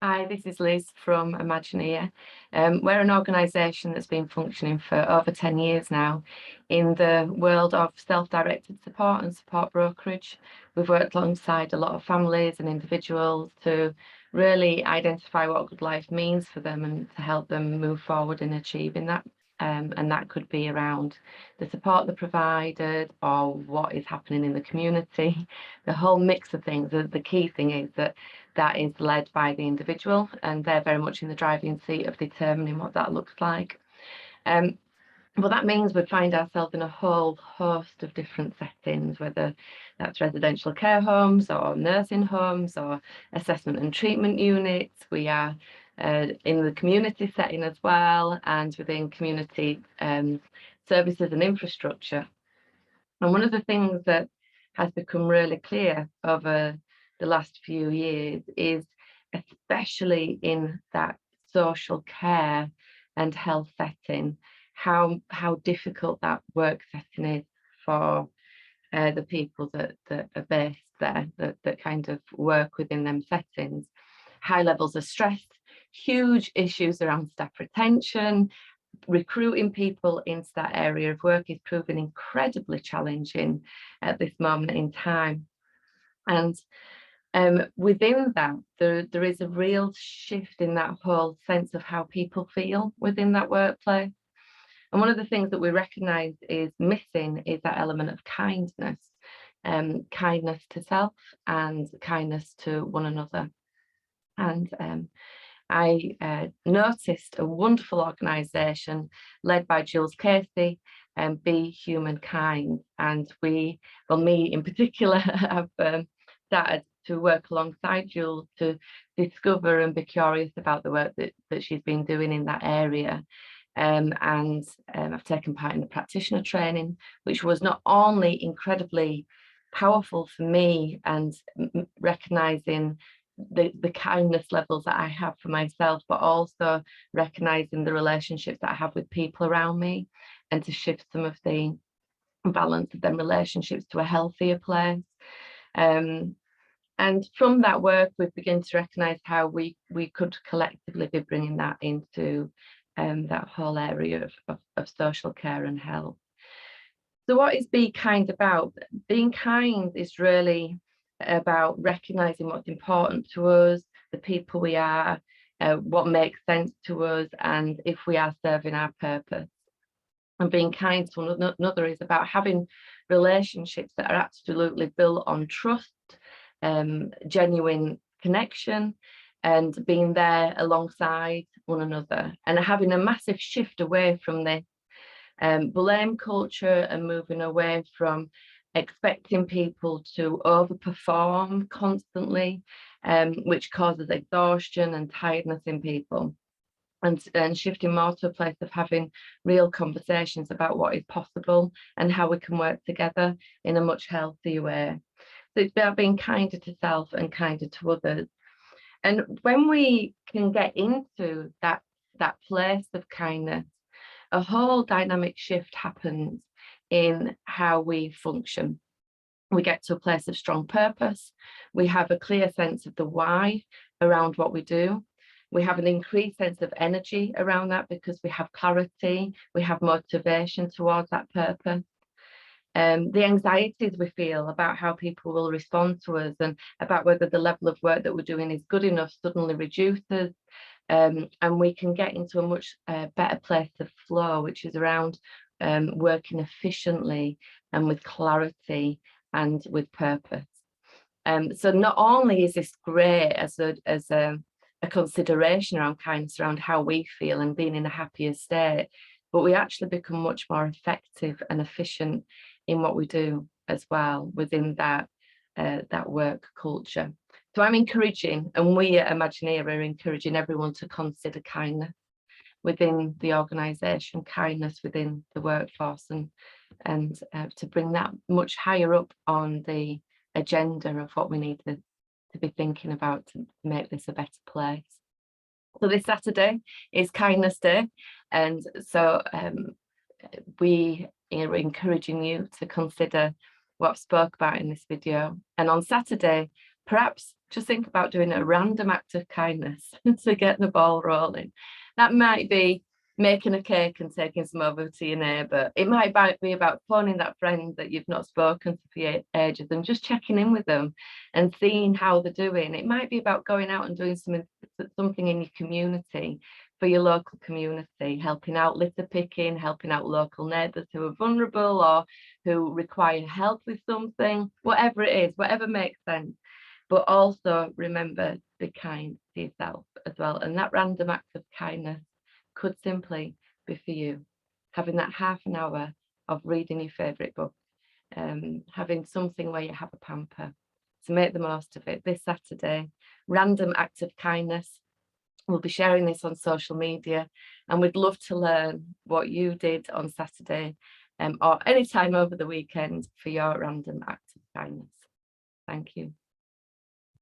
Hi, this is Liz from Imagineer. We're an organisation that's been functioning for over 10 years now in the world of self-directed support and support brokerage. We've worked alongside a lot of families and individuals to really identify what a good life means for them and to help them move forward in achieving that. And that could be around the support they're provided or what is happening in the community, the whole mix of things. The key thing is that is led by the individual, and they're very much in the driving seat of determining what that looks like. Well, that means we find ourselves in a whole host of different settings, whether that's residential care homes or nursing homes or assessment and treatment units. We are in the community setting as well, and within community services and infrastructure. And one of the things that has become really clear over the last few years is, especially in that social care and health setting, how difficult that work setting is for the people that are based there, that kind of work within them settings. High levels of stress, huge issues around staff retention, recruiting people into that area of work is proving incredibly challenging at this moment in time. And within that, there is a real shift in that whole sense of how people feel within that workplace. And one of the things that we recognise is missing is that element of kindness, kindness to self and kindness to one another. And I noticed a wonderful organisation led by Jules Casey, Be Humankind. And me in particular, have started to work alongside Jules to discover and be curious about the work that she's been doing in that area. I've taken part in the practitioner training, which was not only incredibly powerful for me and recognising the kindness levels that I have for myself, but also recognizing the relationships that I have with people around me, and to shift some of the balance of them relationships to a healthier place. And from that work, we've begun to recognize how we could collectively be bringing that into that whole area of social care and health. So what is Be Kind about? Being kind is really about recognizing what's important to us, the people we are, what makes sense to us, and if we are serving our purpose. And being kind to one another is about having relationships that are absolutely built on trust, genuine connection, and being there alongside one another, and having a massive shift away from this blame culture and moving away from expecting people to overperform constantly, which causes exhaustion and tiredness in people, and shifting more to a place of having real conversations about what is possible and how we can work together in a much healthier way. So it's about being kinder to self and kinder to others. And when we can get into that place of kindness, a whole dynamic shift happens in how we function. We get to a place of strong purpose. We have a clear sense of the why around what we do. We have an increased sense of energy around that because we have clarity, we have motivation towards that purpose. The anxieties we feel about how people will respond to us and about whether the level of work that we're doing is good enough suddenly reduces. And we can get into a much better place of flow, which is around working efficiently and with clarity and with purpose. So not only is this great as a consideration around kindness, around how we feel and being in a happier state, but we actually become much more effective and efficient in what we do as well within that work culture. So I'm encouraging, and we at Imagineer are encouraging everyone to consider kindness within the organisation, kindness within the workforce, and to bring that much higher up on the agenda of what we need to be thinking about to make this a better place. So this Saturday is Kindness Day, and so we are encouraging you to consider what I've spoke about in this video. And on Saturday, perhaps just think about doing a random act of kindness to get the ball rolling. That might be making a cake and taking some over to your neighbour. It might be about phoning that friend that you've not spoken to for ages and just checking in with them and seeing how they're doing. It might be about going out and doing something in your community, for your local community, helping out litter picking, helping out local neighbours who are vulnerable or who require help with something, whatever it is, whatever makes sense. But also remember, be kind to yourself as well. And that random act of kindness could simply be for you, having that half an hour of reading your favourite book, having something where you have a pamper. So make the most of it this Saturday. Random act of kindness. We'll be sharing this on social media, and we'd love to learn what you did on Saturday or any time over the weekend for your random act of kindness. Thank you.